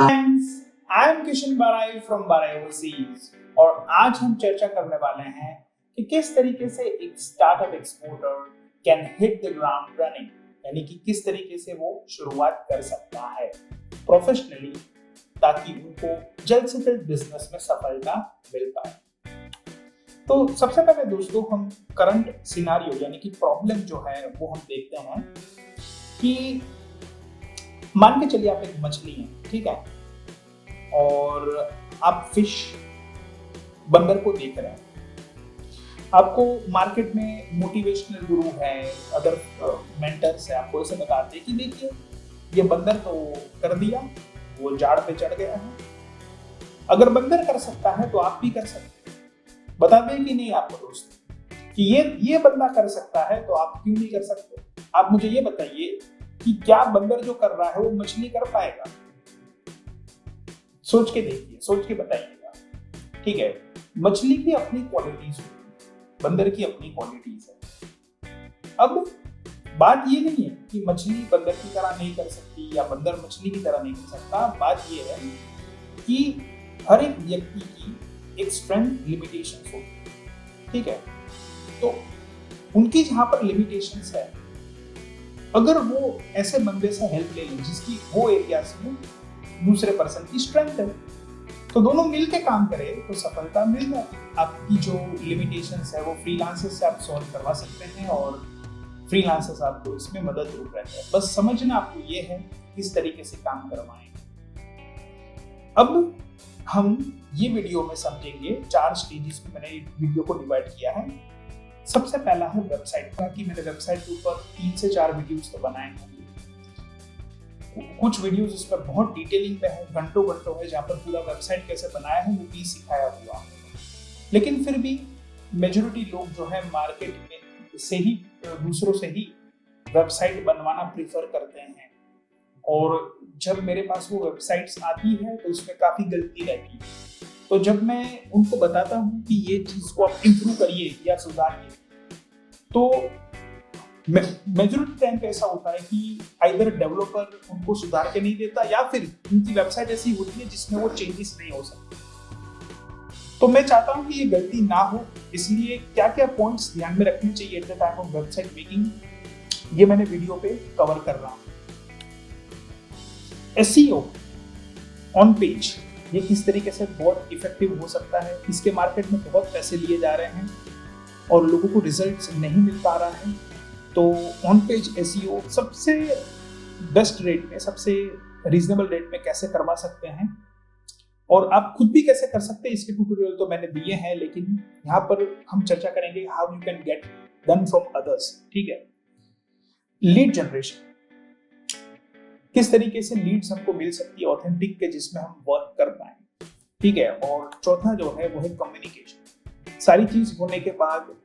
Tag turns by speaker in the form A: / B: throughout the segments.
A: Friends, I am Kishan Barai from Barai overseas और आज हम चर्चा करने वाले हैं कि किस तरीके से एक startup exporter can hit the ground running, यानी कि किस तरीके से वो शुरुआत कर सकता है प्रोफेशनली ताकि उनको जल्द से जल्द बिजनेस में सफलता मिल पाए। तो सबसे पहले दोस्तों हम करंट सिनारियो यानी कि प्रॉब्लम जो है वो हम देखते हैं कि मान के चलिए आप एक मछली हैं, ठीक है, और आप फिश बंदर को देख रहे हैं। आपको मार्केट में मोटिवेशनल गुरु है, अदर मेंटर्स है, आपको ऐसे बताते हैं कि देखिए ये बंदर तो कर दिया, वो झाड़ पे चढ़ गया है, अगर बंदर कर सकता है तो आप भी कर सकते हैं। बता दें कि नहीं आपको दोस्त कि ये बंदा कर सकता है तो आप क्यों नहीं कर सकते। आप मुझे ये बताइए कि क्या बंदर जो कर रहा है वो मछली कर पाएगा? सोच के देखिए, सोच के बताइएगा, ठीक है। मछली की अपनी क्वालिटीज होती है, बंदर की अपनी क्वालिटीज है। अब बात ये नहीं है कि मछली बंदर की तरह नहीं कर सकती या बंदर मछली की तरह नहीं कर सकता। बात ये है कि हर एक व्यक्ति की एक स्ट्रेंथ लिमिटेशंस होती है, ठीक है। तो उनकी जहां पर लिमिटेशंस है, अगर वो ऐसे बंदे से हेल्प ले लें जिसकी वो एरियाज में दूसरे पर्सन की स्ट्रेंथ है, तो दोनों मिलके काम करें तो सफलता मिल जाती है। आपकी जो लिमिटेशंस है वो फ्रीलांसर्स से आप सॉल्व करवा सकते हैं और फ्रीलांसर्स आपको इसमें मदद रूप रहते हैं। बस समझना आपको ये है किस तरीके से काम करवाएं। अब हम ये वीडियो में समझेंगे 4 स्टेजेस में मैंने वीडियो को डिवाइड किया है। सबसे पहला है वेबसाइट का, कि मैंने वेबसाइट के ऊपर 3 से 4 वीडियोस तो बनाए हैं। कुछ वीडियोस इस पर बहुत डिटेलिंग पे है, घंटों है, जहाँ पर पूरा वेबसाइट कैसे बनाया है वो भी सिखाया हुआ है। लेकिन फिर भी मेजॉरिटी लोग जो है मार्केट में से ही दूसरों से ही वेबसाइट बनवाना प्रीफर करते हैं, और जब मेरे पास वो वेबसाइट्स आती है तो उसमें काफी गलती रहती है। तो जब मैं उनको बताता हूँ कि ये चीज को आप इम्प्रूव करिए या सुधारिए, तो मेजॉरिटी टाइम पे ऐसा होता है कि आइदर डेवलपर उनको सुधार के नहीं देता या फिर उनकी वेबसाइट ऐसी होती है जिसमें वो चेंजेस नहीं हो सकते। तो मैं चाहता हूं कि ये गलती ना हो, इसलिए क्या क्या पॉइंट्स ध्यान में रखने चाहिए at the time of website making, ये मैंने वीडियो पे कवर कर रहा हूं। एसईओ ऑन पेज, ये किस तरीके से बहुत इफेक्टिव हो सकता है। इसके मार्केट में बहुत पैसे लिए जा रहे हैं और लोगों को रिजल्ट्स नहीं मिल पा रहा है। तो ऑन पेज एसईओ सबसे बेस्ट रेट में, सबसे रीजनेबल रेट में कैसे करवा सकते हैं और आप खुद भी कैसे कर सकते हैं, इसके ट्यूटोरियल तो मैंने दिए हैं, लेकिन यहाँ पर हम चर्चा करेंगे how you can get done from others, ठीक है। लीड जनरेशन, किस तरीके से लीड्स हमको मिल सकती है ऑथेंटिक के, जिसमें हम वर्क कर पाए, ठीक है। और चौथा जो है वो है कम्युनिकेशन। सारी चीज होने के बाद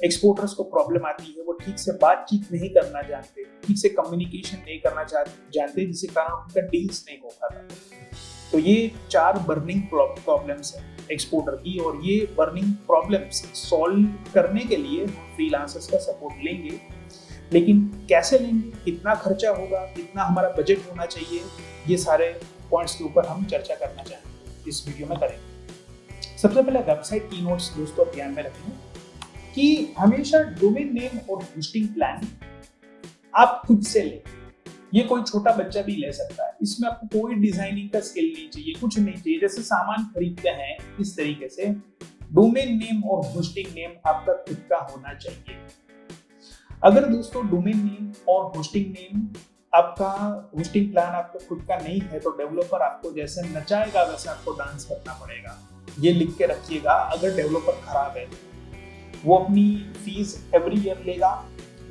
A: एक्सपोर्टर्स को प्रॉब्लम आती है, वो ठीक से बातचीत नहीं करना जानते, ठीक से कम्युनिकेशन नहीं करना जानते, जिसके कारण उनका डील्स नहीं हो पाता। तो ये 4 बर्निंग प्रॉब्लम्स है एक्सपोर्टर की, और ये बर्निंग प्रॉब्लम्स सॉल्व करने के लिए हम फ्रीलांसर्स का सपोर्ट लेंगे। लेकिन कैसे लेंगे, कितना खर्चा होगा, कितना हमारा बजट होना चाहिए, ये सारे पॉइंट्स के ऊपर हम चर्चा करना चाहेंगे, इस वीडियो में करेंगे। सबसे पहले वेबसाइट कीनोट्स दोस्तों ध्यान में रखें कि हमेशा डोमेन नेम और होस्टिंग प्लान आप खुद से लें। ये कोई छोटा बच्चा भी ले सकता है, इसमें आपको कोई डिजाइनिंग का स्किल नहीं चाहिए, कुछ नहीं चाहिए। जैसे सामान खरीदते हैं इस तरीके से डोमेन नेम और होस्टिंग नेम आपका खुद का होना चाहिए। अगर दोस्तों डोमेन नेम और होस्टिंग नेम आपका, होस्टिंग प्लान आपका खुद का नहीं है, तो डेवलपर आपको जैसे नचाएगा वैसे आपको डांस करना पड़ेगा। ये लिख के रखिएगा, अगर डेवलपर खराब है वो अपनी फीस एवरी ईयर लेगा,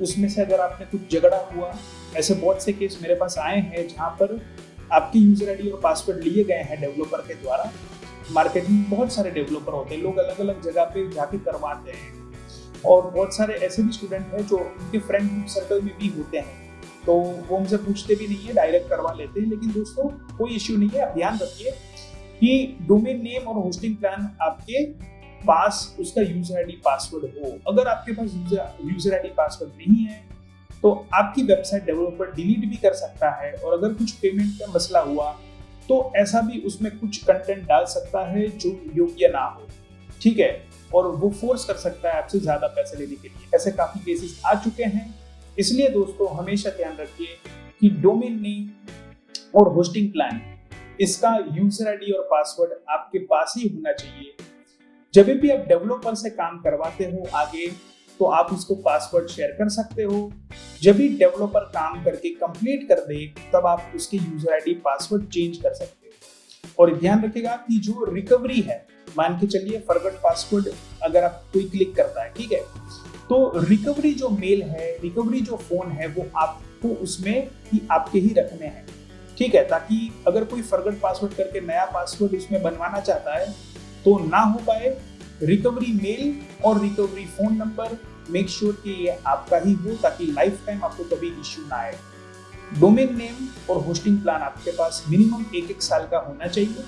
A: उसमें से अगर आपने कुछ झगड़ा हुआ, ऐसे बहुत से केस मेरे पास आए हैं जहां पर आपकी यूजर आईडी और पासवर्ड लिए गए हैं डेवलपर के द्वारा। मार्केट में बहुत सारे डेवलपर होते हैं, लोग अलग अलग जगह पे जाके करवाते हैं, और बहुत सारे ऐसे भी स्टूडेंट हैं जो उनके फ्रेंड ग्रुप सर्कल में भी होते हैं, तो वो हमसे पूछते भी नहीं है, डायरेक्ट करवा लेते हैं। लेकिन दोस्तों कोई इश्यू नहीं है, आप ध्यान रखिए कि डोमेन नेम और होस्टिंग प्लान आपके पास उसका यूजर आईडी पासवर्ड हो। अगर आपके पास यूजर आईडी पासवर्ड नहीं है तो आपकी वेबसाइट डेवलपर डिलीट भी कर सकता है, और अगर कुछ पेमेंट का मसला हुआ तो ऐसा भी उसमें कुछ कंटेंट डाल सकता है जो योग्य ना हो, ठीक है, और वो फोर्स कर सकता है आपसे ज्यादा पैसे लेने के लिए। ऐसे काफी केसेस आ चुके हैं। इसलिए दोस्तों हमेशा ध्यान रखिए कि डोमेन नेम और होस्टिंग प्लान, इसका यूजर आईडी और पासवर्ड आपके पास ही होना चाहिए। जब भी आप डेवलपर से काम करवाते हो आगे, तो आप उसको पासवर्ड शेयर कर सकते हो। जब भी डेवलपर काम करके कंप्लीट कर दे, तब आप उसके यूजर आईडी पासवर्ड चेंज कर सकते हो। और ध्यान रखिएगा कि जो रिकवरी है, मान के चलिए फॉरगॉट पासवर्ड अगर आप कोई क्लिक करता है, ठीक है, तो रिकवरी जो मेल है, रिकवरी जो फोन है, वो आपको उसमें ही आपके ही रखने हैं, ठीक है, ताकि अगर कोई फॉरगॉट पासवर्ड करके नया पासवर्ड उसमें बनवाना चाहता है तो ना हो पाए। रिकवरी मेल और recovery phone number make sure कि ये आपका ही हो, ताकि लाइफ टाइम आपको कभी इश्यू ना आए। डोमेन नेम और होस्टिंग प्लान आपके पास मिनिमम 1 साल का होना चाहिए,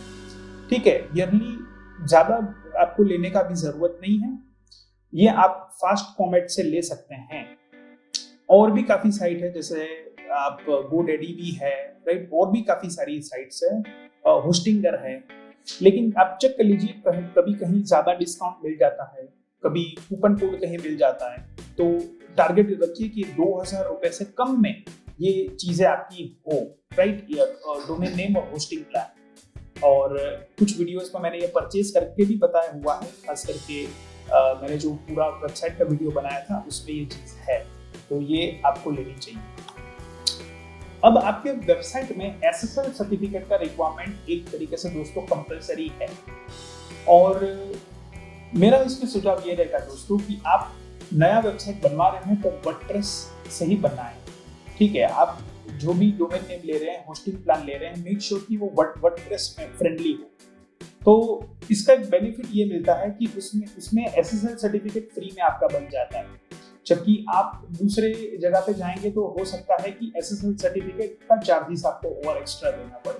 A: ठीक है। ईयरली ज्यादा आपको लेने का भी जरूरत नहीं है। ये आप फास्ट फॉर्मेट से ले सकते हैं। और भी काफी साइट है, जैसे आप GoDaddy भी है, राइट, और भी काफी सारी साइट्स है, होस्टिंगर है। लेकिन आप चेक कर लीजिए, कभी कहीं ज्यादा डिस्काउंट मिल जाता है, कभी कूपन कोड कहीं मिल जाता है, तो टारगेट रखिए कि 2000 रुपए से कम में ये चीजें आपकी हो, राइट, डोमेन नेम और होस्टिंग प्लान। और कुछ वीडियोस में मैंने ये परचेज करके भी बताया हुआ है, खास करके मैंने जो पूरा वेबसाइट का वीडियो बनाया था उसमें ये चीज है, तो ये आपको लेनी चाहिए। अब आपके वेबसाइट में SSL सर्टिफिकेट का रिक्वायरमेंट एक तरीके से दोस्तों कंपलसरी है। और मेरा इसमें सुझाव ये रहेगा दोस्तों कि आप नया वेबसाइट बनवा रहे हैं तो वर्डप्रेस से ही बनाएं, ठीक है। आप जो भी डोमेन नेम ले रहे हैं, होस्टिंग प्लान ले रहे हैं, मेक श्योर कि वो वर्डप्रेस में फ्रेंडली हो। तो इसका एक बेनिफिट ये मिलता है कि उसमें SSL सर्टिफिकेट फ्री में आपका बन जाता है। जबकि आप दूसरे जगह पे जाएंगे तो हो सकता है कि SSL सर्टिफिकेट का चार्जेस आपको और एक्स्ट्रा देना पड़े।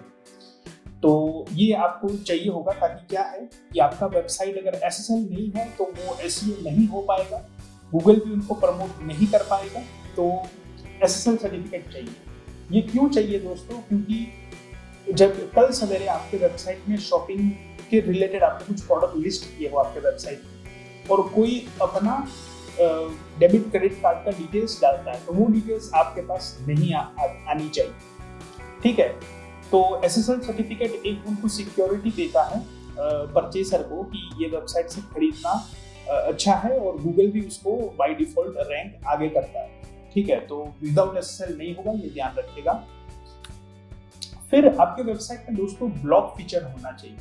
A: तो ये आपको चाहिए होगा, ताकि क्या है कि आपका वेबसाइट अगर SSL नहीं है तो वो SEO नहीं हो पाएगा, गूगल भी उनको प्रमोट नहीं कर पाएगा। तो SSL सर्टिफिकेट चाहिए। ये क्यों चाहिए दोस्तों? क्योंकि जब कल सवेरे आपके वेबसाइट में शॉपिंग के रिलेटेड आपने कुछ प्रोडक्ट लिस्ट किए हो आपके वेबसाइट में, और कोई अपना डेबिट क्रेडिट कार्ड का डिटेल्स डालता है, तो वो डिटेल्स आपके पास नहीं आनी चाहिए, ठीक है। तो SSL सर्टिफिकेट एक उनको सिक्योरिटी देता है परचेसर को कि ये वेबसाइट से खरीदना अच्छा है, और गूगल भी उसको बाय डिफॉल्ट रैंक आगे करता है, ठीक है। तो विदाउट SSL नहीं होगा, ये ध्यान रखिएगा। फिर आपके वेबसाइट में दोस्तों ब्लॉग फीचर होना चाहिए।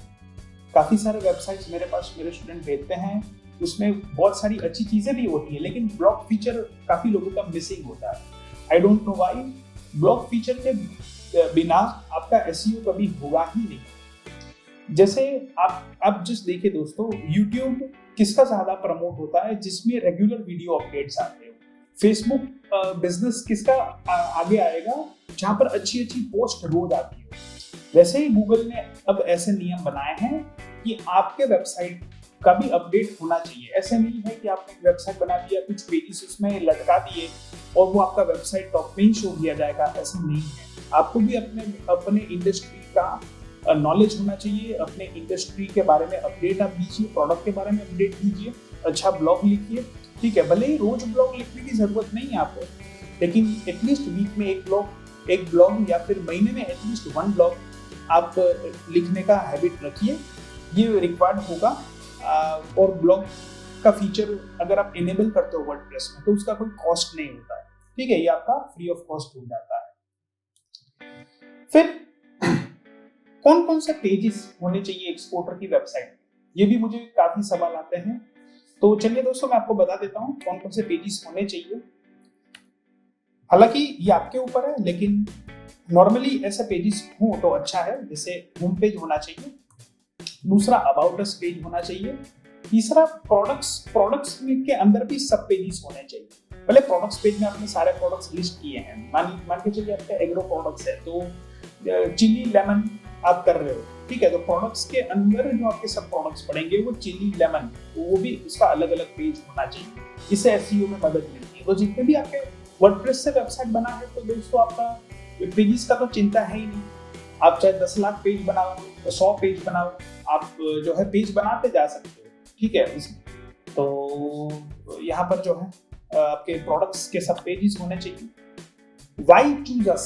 A: काफी सारे वेबसाइट्स मेरे पास मेरे स्टूडेंट भेजते हैं, उसमें बहुत सारी अच्छी चीजें भी होती है, लेकिन ब्लॉग फीचर काफी लोगों का मिसिंग होता है। I don't know why. Blog feature के बिना आपका SEO कभी होगा ही नहीं। जैसे आप जस्ट देखिए दोस्तों, YouTube किसका ज्यादा प्रमोट होता है? जिसमें रेगुलर वीडियो अपडेट्स आते हो। फेसबुक बिजनेस किसका आगे आएगा? जहां पर अच्छी अच्छी पोस्ट रोज आती हो। वैसे ही गूगल ने अब ऐसे नियम बनाए हैं कि आपके वेबसाइट का भी अपडेट होना चाहिए। ऐसे नहीं है कि आपने एक वेबसाइट बना दिया, कुछ पेजेस उसमें लटका दिए और वो आपका वेबसाइट टॉप में ही शो किया जाएगा, ऐसा नहीं है। आपको भी अपने इंडस्ट्री का नॉलेज होना चाहिए, अपने इंडस्ट्री के बारे में अपडेट आप दीजिए, प्रोडक्ट के बारे में अपडेट दीजिए, अच्छा ब्लॉग लिखिए, ठीक है। भले ही रोज ब्लॉग लिखने की जरूरत नहीं है आपको, लेकिन एटलीस्ट वीक में एक ब्लॉग या फिर महीने में एटलीस्ट 1 ब्लॉग आप लिखने का हैबिट रखिए, ये रिक्वायर्ड होगा। और ब्लॉग का फीचर अगर आप इनेबल करते हो वर्डप्रेस में तो उसका कोई कॉस्ट नहीं होता है, ठीक है, ये आपका फ्री ऑफ कॉस्ट हो जाता है। फिर कौन कौन से पेजेस होने चाहिए एक्सपोर्टर की वेबसाइट? ये भी मुझे काफी सवाल आते हैं, तो चलिए दोस्तों मैं आपको बता देता हूँ कौन कौन से पेजेस होने चाहिए। हालांकि ये आपके ऊपर है, लेकिन नॉर्मली ऐसे पेजेस हो तो अच्छा है। जैसे होम पेज होना चाहिए, दूसरा अबाउट अस पेज होना चाहिए, तीसरा प्रोडक्ट्स के अंदर भी सब पेजेस होने चाहिए। पहले प्रोडक्ट्स पेज में आपने सारे प्रोडक्ट्स लिस्ट किए हैं, मान के चलिए आपके एग्रो प्रोडक्ट्स है, तो चिली लेमन आप कर रहे हो, ठीक है, तो प्रोडक्ट्स के अंदर जो आपके सब प्रोडक्ट्स पड़ेंगे वो चिली लेमन, वो भी उसका अलग अलग पेज होना चाहिए। इससे SEO में मदद मिलती है। तो जितने भी आपके वर्डप्रेस से वेबसाइट बना है तो दोस्तों आपका पेजेस का तो चिंता है ही नहीं, आप चाहे 10 लाख पेज बनाओ, 100 पेज बनाओ, आप जो है पेज बनाते जा सकते हो, ठीक है। तो यहाँ पर जो है आपके प्रोडक्ट्स के सब पेजेस होने चाहिए। Why choose us?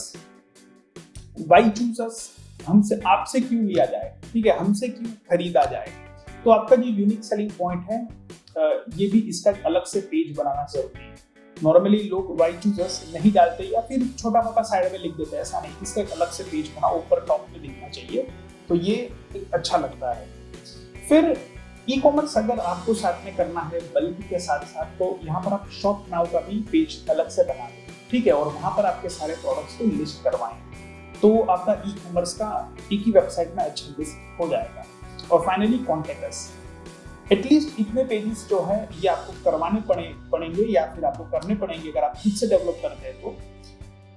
A: Why choose us? हमसे, आपसे क्यों लिया जाए, ठीक है, हमसे क्यों खरीदा जाए। तो आपका जो यूनिक सेलिंग पॉइंट है, ये भी इसका अलग से पेज बनाना जरूरी है। नॉर्मली लोग वाई चूजर्स नहीं डालते या फिर छोटा मोटा साइड में लिख देते हैं, ऐसा नहीं, इसका एक अलग से पेज बना ऊपर टॉप में दिखना चाहिए, तो ये एक अच्छा लगता है। फिर ई कॉमर्स अगर आपको साथ में करना है बल्क के साथ साथ, तो यहाँ पर आप शॉप नाउ का भी पेज अलग से बना दें, ठीक है, और वहां पर आपके सारे प्रोडक्ट्स को लिस्ट करवाएं, तो आपका ई कॉमर्स का एक ही वेबसाइट में अच्छा लिस्ट हो जाएगा। और फाइनली कॉन्टैक्ट अस। एटलीस्ट इतने पेजेस जो है ये आपको करवाने पड़ेंगे या फिर आपको करने पड़ेंगे अगर आप खुद से डेवलप करते हैं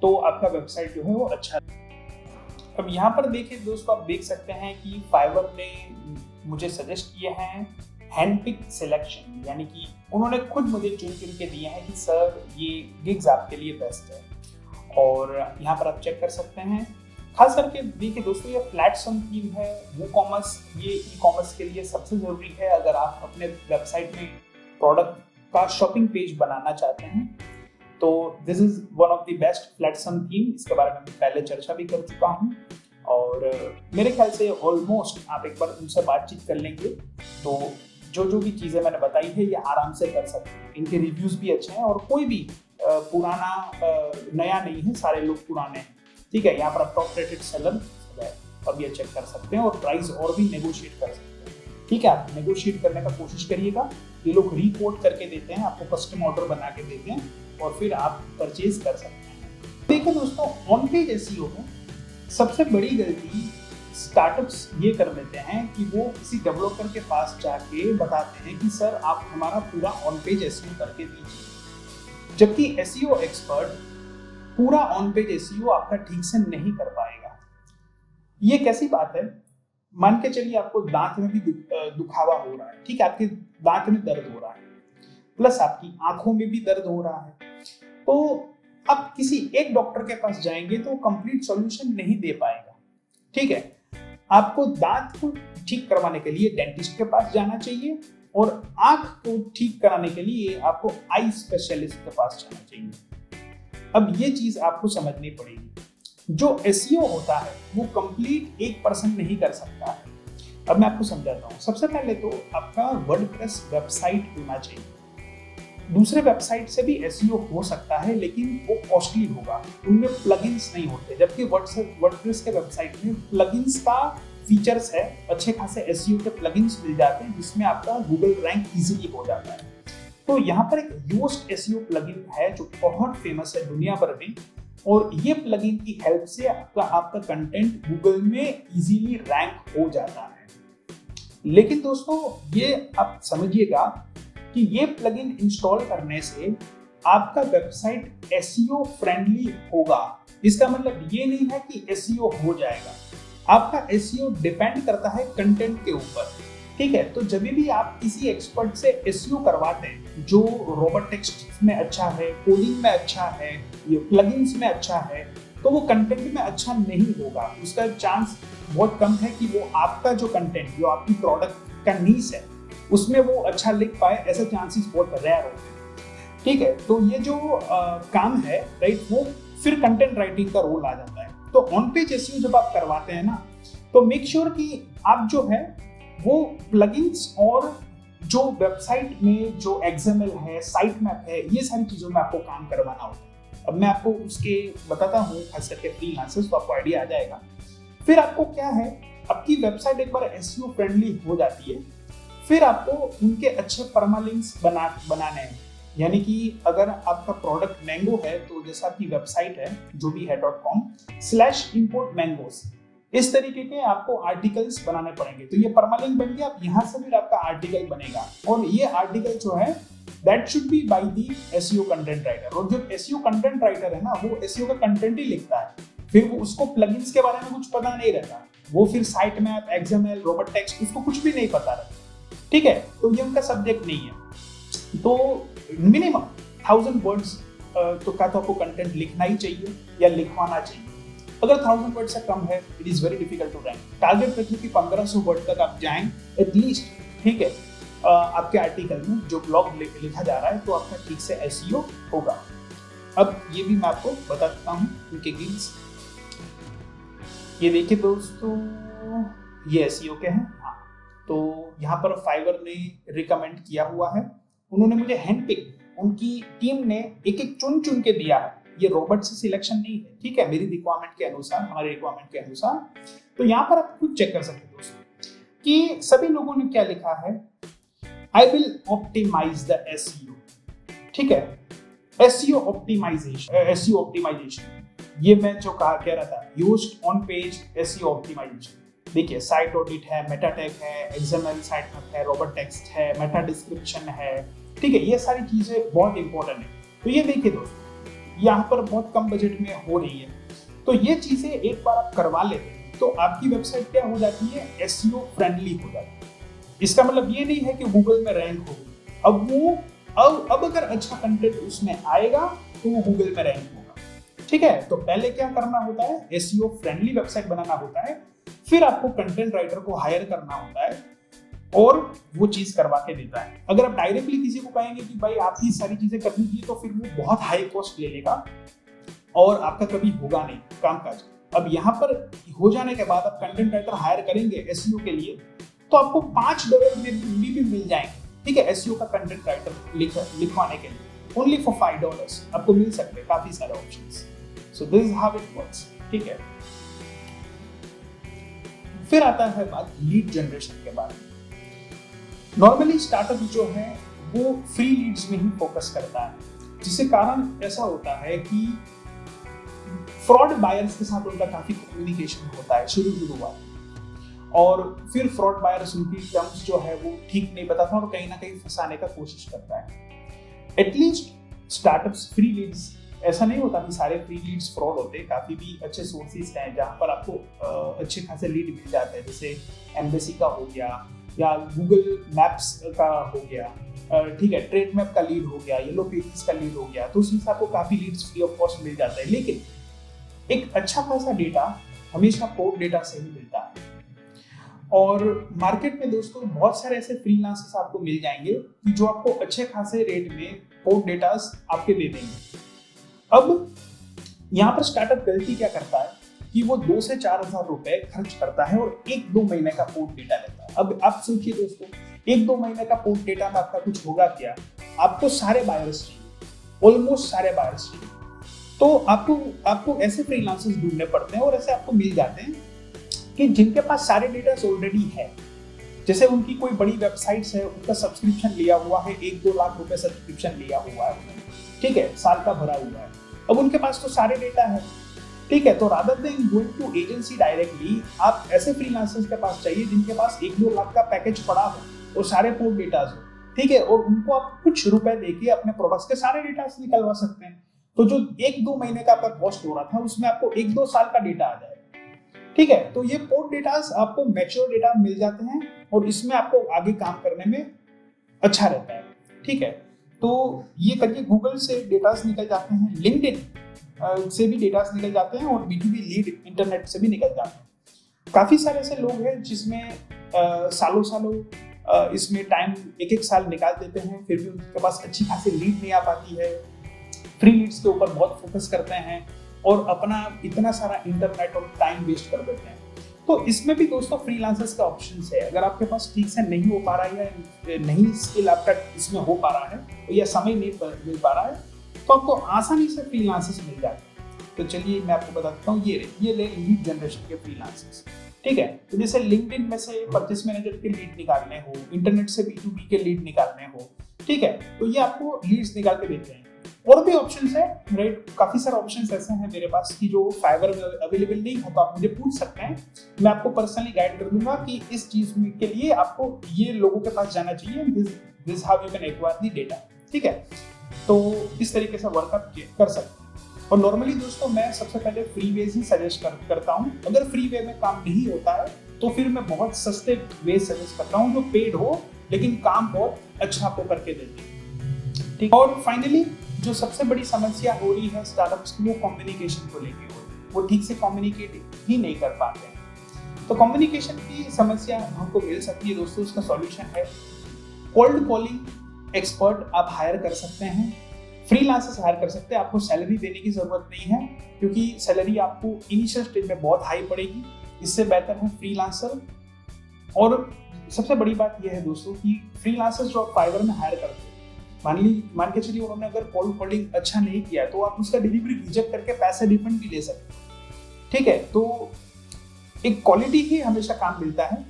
A: तो आपका वेबसाइट जो है वो अच्छा है। अब यहाँ पर देखिए दोस्तों, आप देख सकते हैं कि फाइवर ने मुझे सजेस्ट किए हैं हैंडपिक सिलेक्शन, यानी कि उन्होंने खुद मुझे चुन के दिए हैं कि सर ये गिग्स आपके लिए बेस्ट है। और यहाँ पर आप चेक कर सकते हैं, खास करके देखिए दोस्तों, ये प्लेटफॉर्म थीम है WooCommerce, ये ई कॉमर्स के लिए सबसे जरूरी है। अगर आप अपने वेबसाइट में प्रोडक्ट का शॉपिंग पेज बनाना चाहते हैं तो this is one of the best platform theme. इसके बारे में मैं पहले चर्चा भी कर चुका हूँ और मेरे ख्याल से ऑलमोस्ट आप एक बार उनसे बातचीत कर लेंगे तो जो भी चीज़ें मैंने बताई है ये आराम से कर सकते हैं। इनके रिव्यूज़ भी अच्छे हैं और कोई भी पुराना नया नहीं है, सारे लोग पुराने हैं, ठीक है। यहाँ पर आप टॉप रेटेड सेलर है और ये चेक कर सकते हैं और प्राइस और भी नेगोशिएट कर सकते हैं, ठीक है। आप नेगोशिएट करने का कोशिश करिएगा, ये लोग रीकोड करके देते हैं आपको, कस्टम ऑर्डर बना के देते हैं और फिर आप परचेज कर सकते हैं। देखिए दोस्तों, ऑन पेज एसईओ में सबसे बड़ी गलती स्टार्टअप्स ये कर लेते हैं कि वो किसी डेवलपर के पास जाके बताते हैं कि सर आप हमारा पूरा ऑन पेज एसईओ करके दीजिए, जबकि एसईओ एक्सपर्ट पूरा ऑन पेज एसईओ आपका ठीक से नहीं कर पाएगा। ये कैसी बात है, मान के चलिए आपको दांत में भी दुखावा हो रहा है, ठीक है, आपके दांत में दर्द हो रहा है, प्लस आपकी आंखों में भी दर्द हो रहा है, तो आप किसी एक डॉक्टर के पास जाएंगे तो कंप्लीट सॉल्यूशन नहीं दे पाएगा, ठीक है। आपको दांत को ठीक करवाने के लिए डेंटिस्ट के पास जाना चाहिए और आंख को ठीक कराने के लिए आपको आई स्पेशलिस्ट के पास जाना चाहिए। अब ये चीज आपको समझनी पड़ेगी, जो एसईओ होता है वो कंप्लीट एक पर्सन नहीं कर सकता है। अब मैं आपको समझाता हूँ। सबसे पहले तो आपका वर्डप्रेस वेबसाइट होना चाहिए। दूसरे वेबसाइट से भी एसईओ हो सकता है लेकिन वो कॉस्टली होगा, उनमें प्लगइन्स नहीं होते, जबकि वर्डप्रेस के वेबसाइट में प्लगइन्स का फीचर्स है, अच्छे खासे एसईओ के प्लगइन्स मिल जाते हैं जिसमें आपका गूगल रैंक इजीली हो जाता है। तो यहाँ पर एक योस्ट एसईओ प्लगइन है जो बहुत फेमस है दुनिया भर में, और ये प्लगइन की हेल्प से आपका कंटेंट गूगल में इजीली रैंक हो जाता है। लेकिन दोस्तों ये आप समझिएगा कि ये प्लगइन इंस्टॉल करने से आपका वेबसाइट एसईओ फ्रेंडली होगा। इसका मतलब ये नहीं है कि एसईओ हो जाएगा, आपका एसईओ डिपेंड करता है कंटेंट के ऊपर, ठीक है। तो जब भी आप किसी एक्सपर्ट से एसईओ करवाते हैं जो रोबोट टेक्स्ट में अच्छा है, कोडिंग में अच्छा है, ये प्लगइन्स में अच्छा है, तो वो कंटेंट में अच्छा नहीं होगा। उसका चांस बहुत कम है कि वो आपका जो कंटेंट, जो आपकी प्रोडक्ट का नीश है उसमें वो अच्छा लिख पाए, ऐसे चांसेस बहुत रेयर होते हैं, ठीक है। तो ये जो काम है, राइट, वो फिर कंटेंट राइटिंग का रोल आ जाता है। तो ऑन पेज एसईओ जब आप करवाते हैं ना, तो मेक श्योर कि आप जो है वो प्लगइन्स और जो वेबसाइट में जो एक्सएमएल है, साइट मैप है, ये सारी चीजों में आपको काम करवाना होता है। अब मैं आपको उसके बताता हूँ, खास करके फ्रीलांसर्स, तो आपको आइडिया आ जाएगा। फिर आपको क्या है, आपकी वेबसाइट एक बार एसईओ फ्रेंडली हो जाती है, फिर आपको उनके अच्छे परमालिंक्स बनाने हैं। यानी कि अगर आपका प्रोडक्ट मैंगो है तो जैसा आपकी वेबसाइट है जो भी है .com/import mangoes, इस तरीके के आपको आर्टिकल्स बनाने पड़ेंगे। तो ये परमालिंक बन गया, अब यहाँ से फिर आपका आर्टिकल बनेगा और ये आर्टिकल जो है that should be by the SEO content writer. और जो एसईओ कंटेंट राइटर है ना, वो एसईओ का कंटेंट ही लिखता है, फिर वो उसको प्लगइन्स के बारे में कुछ पता नहीं रहता, वो फिर site map, XML, robot text, उसको कुछ भी नहीं पता रहता, ठीक है। तो ये उनका सब्जेक्ट नहीं है। तो मिनिमम 1000 वर्ड्स तो का तो आपको कंटेंट लिखना ही चाहिए या लिखवाना चाहिए। अगर 1000 वर्ड से कम है, it is very difficult to rank. Target रखिए कि 1500 वर्ड तक आप जाएं एटलीस्ट, ठीक है, आपके आर्टिकल में जो ब्लॉग लिखा जा रहा है, तो आपका ठीक से एसईओ होगा। अब ये भी मैं आपको बता देता हूँ उनके गिग्स। ये देखिए दोस्तों, ये एसईओ के हैं। हाँ, तो यहाँ पर फाइवर ने रिकमेंड किया हुआ है, उन्होंने मुझे हैंडपिक, उनकी टीम ने एक एक चुन के दिया है। ये रोबोट से सिलेक्शन नहीं है, ठीक है, मेरी रिक्वायरमेंट के अनुसार, हमारे रिक्वायरमेंट के अनुसार। तो यहाँ पर आप खुद चेक कर सकते हो दोस्तों कि सभी लोगों ने क्या लिखा है। I will optimize the SEO, ठीक है, एसईओ ऑप्टिमाइजेशन, ये मैं जो कह रहा था, used on page SEO optimization. देखिए, साइट ऑडिट है, मेटा टैग है, एक्सएमएल साइट मैप है, रोबोट टेक्स्ट है, मेटा डिस्क्रिप्शन है, ठीक है, ये सारी चीजें बहुत इंपॉर्टेंट है। तो ये देखिए दोस्तों, यहाँ पर बहुत कम बजट में हो रही है, तो ये चीजें एक बार आप करवा लेते हैं तो आपकी वेबसाइट क्या हो जाती है, एसईओ फ्रेंडली हो जाती है। इसका मतलब ये नहीं है कि गूगल में रैंक होगी, अब अगर अच्छा कंटेंट उसमें आएगा तो वो गूगल में रैंक होगा, ठीक है। तो पहले क्या करना होता है, एसईओ फ्रेंडली वेबसाइट बनाना होता है, फिर आपको कंटेंट राइटर को हायर करना होता है और वो चीज करवा के देता है। अगर आप डायरेक्टली किसी को कहेंगे कि भाई आप ही सारी चीजें कर दीजिए, तो फिर वो बहुत हाई कॉस्ट ले लेगा और आपका कभी होगा नहीं कामकाज। अब यहाँ पर हो जाने के बाद आप कंटेंट राइटर हायर करेंगे एसईओ के लिए, तो आपको $5 में भी मिल जाएंगे, ठीक है, एसईओ का कंटेंट राइटर लिखवाने के लिए। ओनली फॉर $5 आपको मिल सकते हैं काफी सारे options. So this is how it works, ठीक है। फिर आता है बात लीड जनरेशन के बारे में। नॉर्मली स्टार्टअप जो है वो फ्री लीड्स में ही फोकस करता है, जिसके कारण ऐसा होता है कि फ्रॉड बायर्स के साथ उनका काफी कम्युनिकेशन होता है शुरू में, और फिर फ्रॉड बायर्स उनकी टर्म्स जो है वो ठीक नहीं बताता और कहीं ना कहीं फंसाने का कोशिश करता है। एटलीस्ट स्टार्टअप्स फ्री लीड्स, ऐसा नहीं होता कि सारे फ्री लीड्स फ्रॉड होते हैं, काफी भी अच्छे सोर्सेज हैं जहां पर आपको अच्छे खासे लीड मिल जाते हैं, जैसे एम्बेसी का हो गया या गूगल मैप्स का हो गया, ठीक है, ट्रेड मैप का लीड हो गया, येलो पेजेस का लीड हो गया, तो उसमें से आपको काफी लीड्स फ्री ऑफ कॉस्ट मिल जाता है। लेकिन एक अच्छा खासा डेटा हमेशा पोर्ट डेटा से ही मिलता है, और मार्केट में दोस्तों बहुत सारे ऐसे फ्रीलांसर्स आपको मिल जाएंगे कि जो आपको अच्छे खासे रेट में पोर्ट डेटास आपके दे देंगे। अब यहाँ पर स्टार्टअप गलती क्या करता है कि वो 2 से 4,000 रुपए खर्च करता है और 1-2 महीने का पोर्ट डेटा लेता है। अब आप सोचिए दोस्तों, 1-2 महीने का पोर्ट डेटा में आपका कुछ होगा क्या? आपको सारे बायर्स चाहिए, ऑलमोस्ट सारे बायर्स चाहिए, तो आपको ऐसे फ्रीलांसर्स ढूंढने पड़ते हैं और ऐसे आपको मिल जाते हैं कि जिनके पास सारे डेटा ऑलरेडी है। जैसे उनकी कोई बड़ी वेबसाइट्स है, उनका सब्सक्रिप्शन लिया हुआ है, 1-2 लाख रुपए सब्सक्रिप्शन लिया हुआ है, ठीक है, साल का भरा हुआ है। अब उनके पास तो सारे डेटा है, ठीक है, तो rather than going to agency directly, आप ऐसे फ्रीलांसर्स के पास चाहिए जिनके पास 1-2 लाख का पैकेज पड़ा हो और सारे पोर्ट डेटा हो, ठीक है, और उनको आप कुछ रुपए देके अपने प्रोडक्ट्स के सारे डेटा निकलवा सकते हैं। तो जो 1-2 महीने का आपका कॉस्ट हो रहा था, उसमें आपको 1-2 साल का डेटा आ जाएगा, ठीक है। तो ये पोर्ट डेटास आपको मैच्योर डेटा मिल जाते हैं और इसमें आपको आगे काम करने में अच्छा रहता है, ठीक है। तो ये करिए, गूगल से डेटास निकल जाते हैं, लिंक्डइन से भी डेटास निकल जाते हैं और B2B लीड इंटरनेट से भी निकल जाते हैं। काफी सारे ऐसे लोग हैं जिसमें सालों इसमें टाइम 1-1 साल निकाल देते हैं, फिर भी उनके पास अच्छी खासी लीड नहीं आ पाती है। फ्री लीड्स के ऊपर बहुत फोकस करते हैं और अपना इतना सारा इंटरनेट और टाइम वेस्ट कर देते हैं। तो इसमें भी दोस्तों फ्रीलांसर्स का ऑप्शन है। अगर आपके पास ठीक से नहीं हो पा रहा है या नहीं स्किल आपका इसमें हो पा रहा है या समय नहीं मिल पा रहा है, तो आपको आसानी से फ्रीलांसर्स मिल जाते हैं। तो चलिए मैं आपको बताता हूँ, ये ले लीड जनरेशन के फ्रीलांसर्स, ठीक है। तो जैसे लिंक्डइन में से परचेस मैनेजर के लीड निकालने हो, इंटरनेट से B2B के लीड निकालने हो, ठीक है, तो ये आपको लीड्स निकाल के देते हैं। और भी ऑप्शंस है, राइट, काफी सारे ऑप्शंस ऐसे हैं मेरे पास कि जो फाइवर में अवेलेबल नहीं है, तो आप मुझे पूछ सकते हैं, मैं आपको पर्सनली गाइड कर दूंगा कि इस चीज के लिए आपको ये लोगों के पास जाना चाहिए, this how you can acquire the data, ठीक है। तो इस तरीके से वर्क आप कर सकते हैं। और नॉर्मली दोस्तों मैं सबसे पहले फ्री वेज ही सजेस्ट करता हूँ। अगर फ्री वे में काम नहीं होता है तो फिर मैं बहुत सस्ते वे सजेस्ट करता हूँ जो पेड हो लेकिन काम बहुत अच्छा आपको करके देते, ठीक। और फाइनली जो सबसे बड़ी समस्या हो रही है स्टार्टअप्स की, वो कम्युनिकेशन को लेके हो रही है। वो ठीक से कम्युनिकेट ही नहीं कर पाते हैं। तो कम्युनिकेशन की समस्या हमको मिल सकती है दोस्तों, उसका सॉल्यूशन है कोल्ड कॉलिंग एक्सपर्ट आप हायर कर सकते हैं, फ्रीलांसर्स हायर कर सकते हैं। आपको सैलरी देने की जरूरत नहीं है, क्योंकि सैलरी आपको इनिशियल स्टेज में बहुत हाई पड़ेगी। इससे बेहतर है फ्रीलांसर। और सबसे बड़ी बात यह है दोस्तों कि फ्रीलांसर्स जो आप फाइवर में हायर करते हैं, मान के चलिए उन्होंने अगर कोल्ड कॉलिंग अच्छा नहीं किया तो आप उसका डिलीवरी रिजेक्ट करके पैसे रिफंड भी ले सकते हैं। ठीक है, तो एक क्वालिटी ही हमेशा काम मिलता है,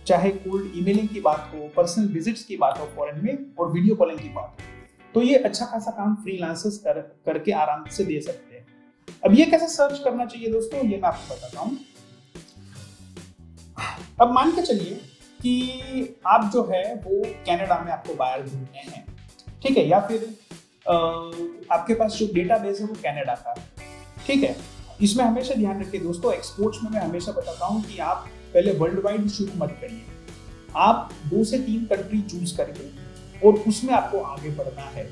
A: चाहे कोल्ड ईमेलिंग की बात हो, पर्सनल विजिट्स की बात हो फॉरेन में, और वीडियो कॉलिंग की बात हो। तो ये अच्छा खासा काम फ्रीलांसर्स करके आराम से दे सकते हैं। अब ये कैसे सर्च करना चाहिए दोस्तों, ये मैं आपको बताता हूँ। अब मान के चलिए कि आप जो है वो कनाडा में आपको बायर ढूंढने हैं, ठीक है, या फिर आपके पास जो डेटाबेस है वो कनाडा का है, ठीक है। इसमें हमेशा ध्यान रखिए दोस्तों, एक्सपोर्ट्स में मैं हमेशा बताता हूँ कि आप पहले वर्ल्ड वाइड शुरू मत करिए, आप 2 से 3 कंट्री चूज करिए और उसमें आपको आगे बढ़ना है,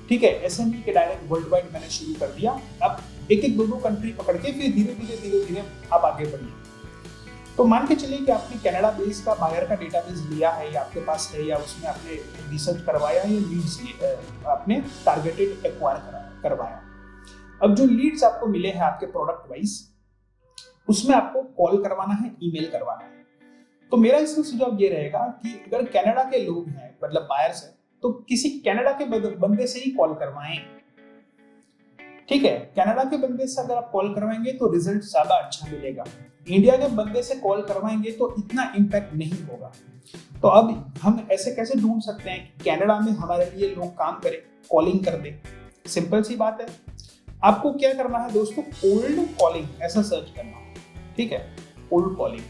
A: ठीक है। ऐसा नहीं कि डायरेक्ट वर्ल्ड वाइड मैंने शुरू कर दिया, अब एक 2 कंट्री पकड़ के फिर धीरे धीरे आप आगे बढ़िए। तो मान के चलिए कि आपने कनाडा बेस का बायर का डेटाबेस लिया है या आपके पास है, या उसमें आपने रिसर्च करवाया या लीड्स आपने टारगेटेड एक्वायर करवाया। अब जो लीड्स आपको मिले हैं आपके प्रोडक्ट वाइज, उसमें आपको कॉल करवाना है, ईमेल करवाना है। तो मेरा इसमें सुझाव ये रहेगा कि अगर कनाडा के लोग हैं, मतलब बायर्स हैं, तो किसी कनाडा के बंदे से ही कॉल करवाएं, ठीक है। कनाडा के बंदे से अगर आप कॉल करवाएंगे तो रिजल्ट ज्यादा अच्छा मिलेगा। इंडिया के बंदे से कॉल करवाएंगे तो इतना इम्पैक्ट नहीं होगा। तो अब हम ऐसे कैसे ढूंढ सकते हैं कि कनाडा में हमारे लिए लोग काम करें, कॉलिंग कर दें? सिंपल सी बात है, आपको क्या करना है दोस्तों, कोल्ड कॉलिंग ऐसा सर्च करना है, ठीक है, कोल्ड कॉलिंग।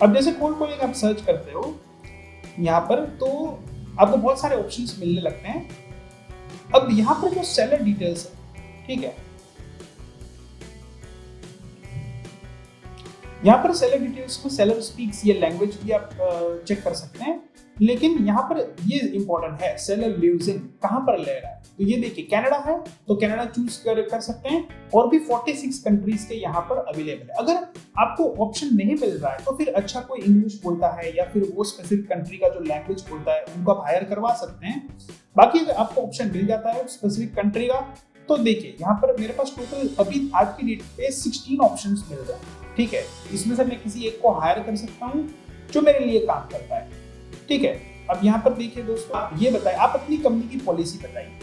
A: अब जैसे कोल्ड कॉलिंग आप सर्च करते हो यहाँ पर, तो आपको बहुत सारे ऑप्शंस मिलने लगते हैं। अब यहाँ पर जो सेलर डिटेल्स है, ठीक है, यहाँ पर सेलर डिटेल्स में सेलर स्पीक्स ये लैंग्वेज भी आप चेक कर सकते हैं, लेकिन यहाँ पर ये इंपॉर्टेंट है, सेलर लिव्स इन कहाँ पर ले रहा है। तो ये देखिए कनाडा है तो कनाडा चूज कर सकते हैं, और भी 46 कंट्रीज के यहाँ पर अवेलेबल है। अगर आपको ऑप्शन नहीं मिल रहा है तो फिर अच्छा कोई इंग्लिश बोलता है या फिर वो स्पेसिफिक कंट्री का जो लैंग्वेज बोलता है उनको आप हायर करवा सकते हैं। बाकी अगर आपको ऑप्शन मिल जाता है स्पेसिफिक कंट्री का, तो देखिए यहाँ पर मेरे पास टोटल अभी आज की डेट पे 16 ऑप्शंस मिल रहे हैं, ठीक है। इसमें से मैं किसी एक को हायर कर सकता हूँ जो मेरे लिए काम करता है, ठीक है। अब यहाँ पर देखिए दोस्तों, आप ये बताइए, आप अपनी कंपनी की पॉलिसी बताइए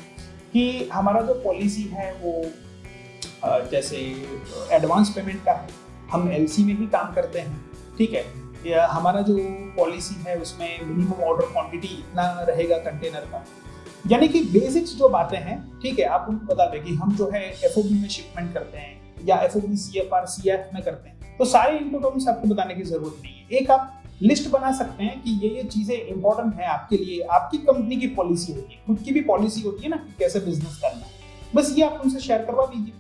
A: कि हमारा जो पॉलिसी है वो जैसे एडवांस पेमेंट का है, हम एलसी में ही काम करते हैं, ठीक है, या हमारा जो पॉलिसी है उसमें मिनिमम ऑर्डर क्वांटिटी इतना रहेगा कंटेनर का, यानी कि बेसिक्स जो बातें हैं, ठीक है, आप उनको बता दें कि हम जो है एफओबी में शिपमेंट करते हैं या एफओबी सीएफआर सीएफ में करते हैं। तो सारे इनपुट आपको बताने की जरूरत नहीं है, एक आप लिस्ट बना सकते हैं कि ये चीजें इंपॉर्टेंट है आपके लिए। आपकी कंपनी की पॉलिसी होती है, खुद की भी पॉलिसी होती है ना कि कैसे बिजनेस करना है, बस ये आप उनसे शेयर करवा दीजिए।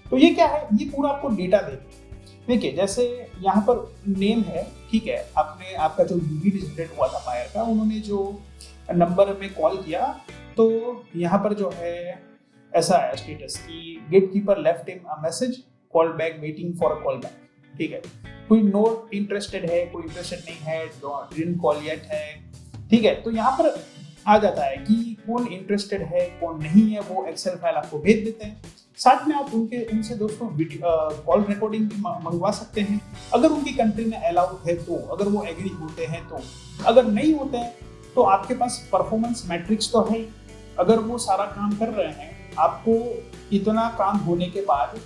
A: तो ये क्या है, ये पूरा आपको डेटा देते। देखिए जैसे यहाँ पर नेम है, ठीक है, आपका जो लीड जनरेट हुआ था बायर का, उन्होंने जो नंबर में कॉल किया, तो यहाँ पर जो है ऐसा आया स्टेटस कि gatekeeper left him a message, call back, waiting for a call back, ठीक है। कोई नोट इंटरेस्टेड है, कोई इंटरेस्टेड नहीं है, डिडंट कॉल येट है, ठीक है। तो यहाँ पर आ जाता है कि कौन इंटरेस्टेड है कौन नहीं है, वो एक्सेल फाइल आपको भेज देते हैं। साथ में आप उनसे दोस्तों कॉल रिकॉर्डिंग भी मंगवा सकते हैं, अगर उनकी कंट्री में अलाउड है तो, अगर वो एग्री होते हैं तो। अगर नहीं होते हैं तो आपके पास परफॉर्मेंस मैट्रिक्स तो है, अगर वो सारा काम कर रहे हैं, आपको इतना काम होने के बाद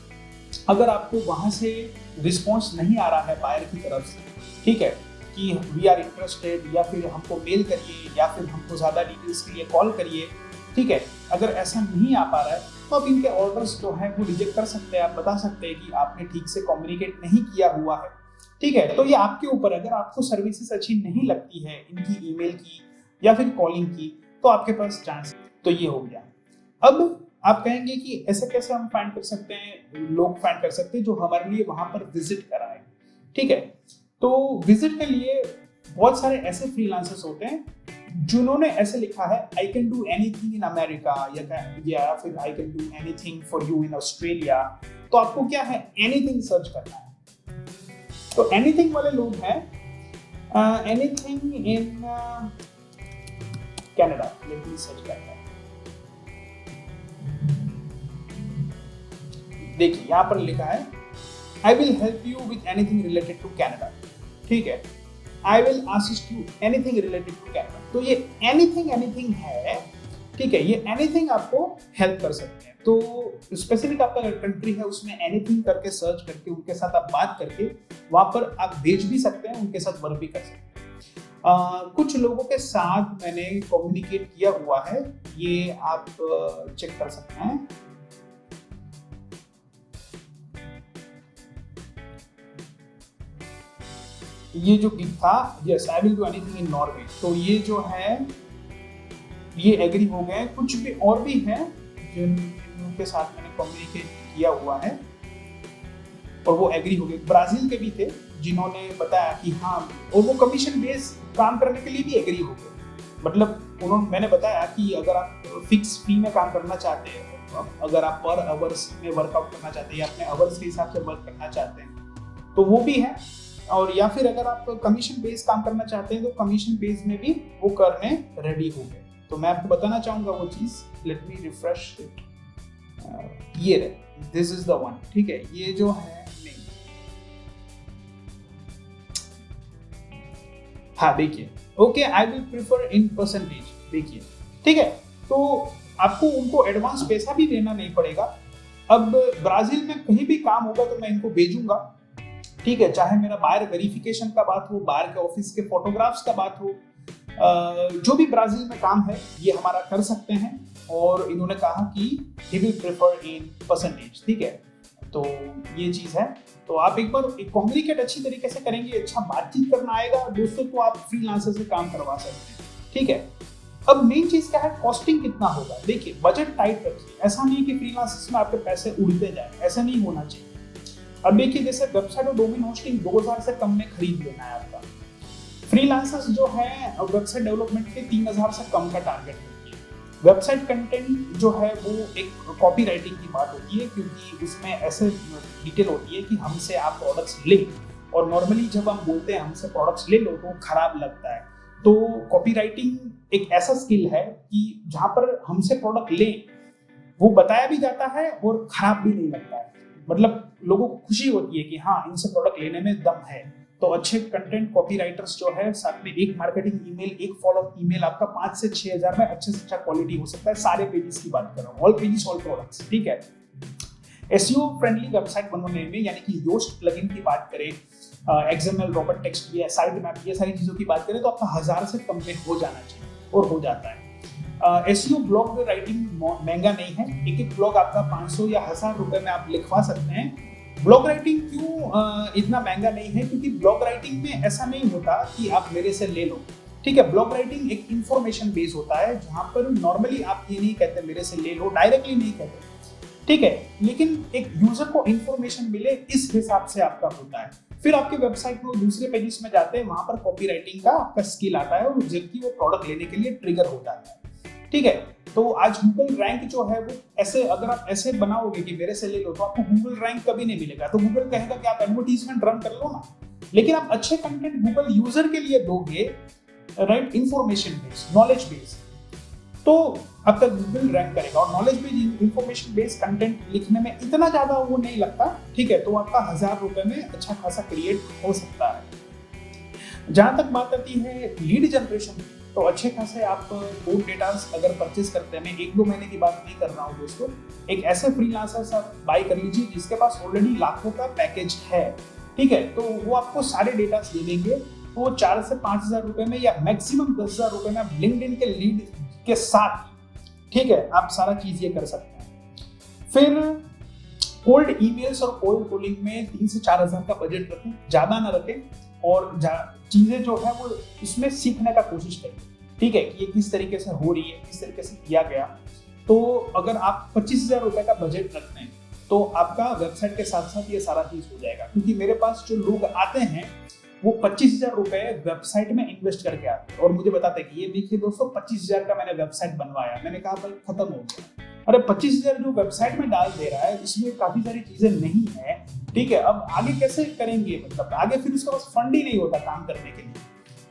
A: अगर आपको वहां से रिस्पॉन्स नहीं आ रहा है बायर की तरफ से, ठीक है, कि वी आर इंटरेस्टेड, या फिर हमको मेल करिए, या फिर हमको ज़्यादा डिटेल्स के लिए कॉल करिए, ठीक है, अगर ऐसा नहीं आ पा रहा है तो आप इनके ऑर्डर्स जो है वो रिजेक्ट कर सकते हैं। आप बता सकते हैं कि आपने ठीक से कम्युनिकेट नहीं किया हुआ है, ठीक है। तो ये आपके ऊपर, अगर आपको सर्विसेज अच्छी नहीं लगती है इनकी ईमेल की या फिर कॉलिंग की, तो आपके पास चांस, तो ये हो गया। अब आप कहेंगे कि ऐसे कैसे हम फाइंड कर सकते हैं, लोग फाइंड कर सकते हैं जो हमारे लिए वहां पर विजिट कराए, ठीक है। तो विजिट के लिए बहुत सारे ऐसे फ्रीलांसर्स होते हैं जिन्होंने ऐसे लिखा है, I can do anything in America, या फिर I can do anything for you in Australia. तो आपको क्या है, एनीथिंग सर्च करना है। तो एनीथिंग वाले लोग हैं anything in Canada, let me search करता है। देखिए यहां पर लिखा है I will help you with anything related to Canada, ठीक है, I will assist you anything related to Canada. तो ये एनीथिंग है, ठीक है, ये एनीथिंग आपको हेल्प कर सकते हैं। तो स्पेसिफिक आपका कंट्री है उसमें एनीथिंग करके सर्च करके उनके साथ आप बात करके वहां पर आप भेज भी सकते हैं, उनके साथ वर्क भी कर सकते हैं। कुछ लोगों के साथ मैंने कम्युनिकेट किया हुआ है, ये आप चेक कर सकते हैं। ये जो गिग था, yes I will do anything in Norway, तो ये जो है ये एग्री हो गए। कुछ भी और भी हैं जिनके साथ मैंने कम्युनिकेट किया हुआ है और वो एग्री हो गए। ब्राजील के भी थे जिन्होंने बताया कि हाँ, और वो कमीशन बेस काम करने के लिए भी एग्री हो गए। मतलब उन्होंने, मैंने बताया कि अगर आप फिक्स फी में काम करना चाहते हैं, अगर आप पर आवर्स में वर्कआउट करना चाहते हैं या अपने आवर्स के हिसाब से वर्क करना चाहते हैं तो वो भी है, और या फिर अगर आप कमीशन बेस काम करना चाहते हैं तो कमीशन बेस में भी वो करने रेडी हो गए। तो मैं आपको बताना चाहूंगा वो चीज, लेट मी रिफ्रेश इट, ये रहे, दिस इज द वन, ठीक है, ये जो है नहीं, हाँ देखिए, okay I will prefer in percentage, देखिए, ठीक है, तो आपको उनको एडवांस पैसा भी देना नहीं पड़ेगा। अब ब्राजील में कहीं भी काम होगा तो मैं इनको भेजूंगा, ठीक है, चाहे मेरा बायर वेरिफिकेशन का बात हो, बायर के ऑफिस के फोटोग्राफ्स का बात हो, जो भी ब्राजील में काम है ये हमारा कर सकते हैं। और इन्होंने कहा कि he will prefer in percentage, ठीक है, तो ये चीज है। तो आप एक बार कम्युनिकेट अच्छी तरीके से करेंगे, अच्छा बातचीत करना आएगा दोस्तों, तो आप फ्रीलांसर से काम करवा सकते हैं, ठीक है। अब मेन चीज क्या है, कॉस्टिंग कितना होगा। देखिए बजट टाइट रखिए, ऐसा नहीं कि फ्रीलांसर्स में आपके पैसे उड़ते जाए, ऐसा नहीं होना चाहिए। अब देखिए जैसे वेबसाइट और डोमेन होस्टिंग 2000 से कम में खरीद लेना है आपका। फ्रीलांसर्स जो है वेबसाइट डेवलपमेंट के 3000 से कम का टारगेट रखिए। वेबसाइट कंटेंट जो है वो एक कॉपी राइटिंग की बात होती है, क्योंकि उसमें ऐसे डिटेल होती है कि हमसे आप प्रोडक्ट्स ले, और नॉर्मली जब हम बोलते हैं हमसे प्रोडक्ट्स ले लो तो खराब लगता है। तो कॉपी राइटिंग एक ऐसा स्किल है कि जहाँ पर हमसे प्रोडक्ट ले वो बताया भी जाता है और खराब भी नहीं लगता है, मतलब लोगों को खुशी होती है कि हाँ इनसे प्रोडक्ट लेने में दम है। तो अच्छे कंटेंट कॉपीराइटर्स जो है, साथ में एक मार्केटिंग ईमेल, एक फॉलोअप ईमेल आपका 5 से 6 हज़ार में अच्छे से अच्छा क्वालिटी हो सकता है। सारे पेजेस की बात कर रहा हूँ, ऑल पेजेस ऑल प्रोडक्ट्स, ठीक है। एसईओ फ्रेंडली वेबसाइट बनाने में, यानी कि योस्ट प्लगइन की बात करें, एक्सएमएल, रॉबर्ट टेक्स्ट, ये साइट मैप, ये सारी चीजों की बात करें तो आपका 1000 से कम में हो जाना चाहिए, और हो जाता है। एसईओ ब्लॉग राइटिंग महंगा नहीं है, एक एक ब्लॉग आपका 500 या 1000 रुपए में आप लिखवा सकते हैं। ब्लॉग राइटिंग क्यों इतना महंगा नहीं है, क्योंकि ब्लॉग राइटिंग में ऐसा नहीं होता कि आप मेरे से ले लो, ठीक है। ब्लॉग राइटिंग एक इंफॉर्मेशन बेस होता है, जहां पर नॉर्मली आप ये नहीं कहते मेरे से ले लो, डायरेक्टली नहीं कहते, ठीक है, लेकिन एक यूजर को इंफॉर्मेशन मिले इस हिसाब से आपका होता है। फिर आपके वेबसाइट में दूसरे पेजेस में जाते हैं, वहां पर कॉपी राइटिंग का आपका स्किल आता है और जबकि वो प्रोडक्ट लेने के लिए ट्रिगर हो जाता है, ठीक है। तो आज गूगल रैंक जो है वो ऐसे, अगर आप ऐसे बनाओगे कि मेरे से ले लो, तो आपको गूगल रैंक कभी नहीं मिलेगा। तो गूगल कहेगा कि आप एडवर्टीजमेंट रन कर लो ना, लेकिन आप अच्छे कंटेंट गूगल यूजर के लिए दोगे, right, information base, knowledge base, तो आपका गूगल रैंक करेगा। और knowledge based information based content लिखने में इतना ज्यादा वो नहीं लगता, ठीक है, तो आपका 1000 रुपए में अच्छा खासा क्रिएट हो सकता है। जहां तक बात आती है लीड जनरेशन, तो अच्छे खासे आप कोड डेटास अगर परचेज करते हैं, मैं 1-2 महीने की बात नहीं कर रहा हूँ दोस्तों, एक ऐसे फ्रीलांसर से आप बाय कर लीजिए जिसके पास ऑलरेडी लाखों का पैकेज है, ठीक है, तो वो आपको सारे डेटास दे देंगे। वो 4 से 5000 रुपए में या मैक्सिमम 10,000 रुपए में आप लिंक्डइन के लीड के साथ, ठीक है, आप सारा चीज ये कर सकते हैं। फिर कोल्ड ईमेल्स और कोल्ड कॉलिंग में 3 से 4 हज़ार का बजट रखें, ज्यादा ना रखें, और चीजें जो है वो इसमें सीखने का कोशिश करें, ठीक है, कि ये किस तरीके से हो रही है, किस तरीके से किया गया। तो अगर आप 25,000 रुपए का बजट रखते हैं तो आपका वेबसाइट के साथ साथ ये सारा चीज हो जाएगा, क्योंकि मेरे पास जो लोग आते हैं वो 25,000 रुपए वेबसाइट में इन्वेस्ट करके आते हैं और मुझे बताते हैं कि ये देखिए दोस्तों 25,000 का मैंने वेबसाइट बनवाया। मैंने कहा भाई खत्म हो गया, अरे 25,000 जो वेबसाइट में डाल दे रहा है इसमें काफी सारी चीजें नहीं है, ठीक है, अब आगे कैसे करेंगे, मतलब आगे फिर उसके पास फंड ही नहीं होता काम करने के लिए,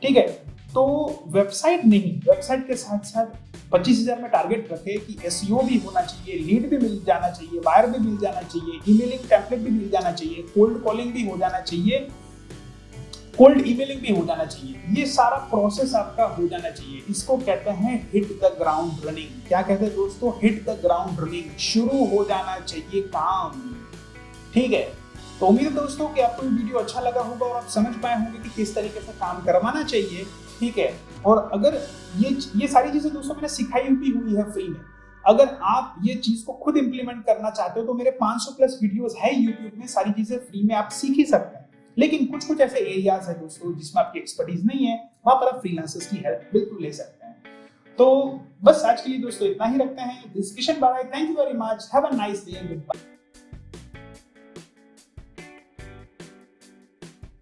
A: ठीक है। तो वेबसाइट नहीं, वेबसाइट के साथ साथ 25,000 में टारगेट रखे कि एसईओ भी होना चाहिए, लीड भी मिल जाना चाहिए, बायर भी मिल जाना चाहिए, ईमेलिंग टेम्पलेट भी मिल जाना चाहिए, कोल्ड कॉलिंग भी हो जाना चाहिए, कोल्ड ईमेलिंग भी हो जाना चाहिए, ये सारा प्रोसेस आपका हो जाना चाहिए। इसको कहते हैं हिट द ग्राउंड रनिंग। क्या कहते हैं दोस्तों? हिट द ग्राउंड रनिंग, शुरू हो जाना चाहिए काम, ठीक है। तो उम्मीद है दोस्तों कि आपको ये वीडियो अच्छा लगा होगा और आप समझ पाए होंगे कि किस तरीके से काम करवाना चाहिए, ठीक है। और अगर ये सारी चीजें दोस्तों मैंने सिखाई भी हुई है फ्री में, अगर आप ये चीज को खुद इंप्लीमेंट करना चाहते हो तो मेरे 500 प्लस वीडियोस है यूट्यूब में, सारी चीजें फ्री में आप सीख ही सकते हैं। लेकिन कुछ कुछ ऐसे एरियाज है दोस्तों जिसमें आपकी एक्सपर्टीज नहीं है, वहां पर आप फ्रीलांसर्स की हेल्प बिल्कुल ले सकते हैं। तो बस आज के लिए दोस्तों इतना ही रखते हैं। This Kishan Barai, thank you very much, have a nice day, good bye.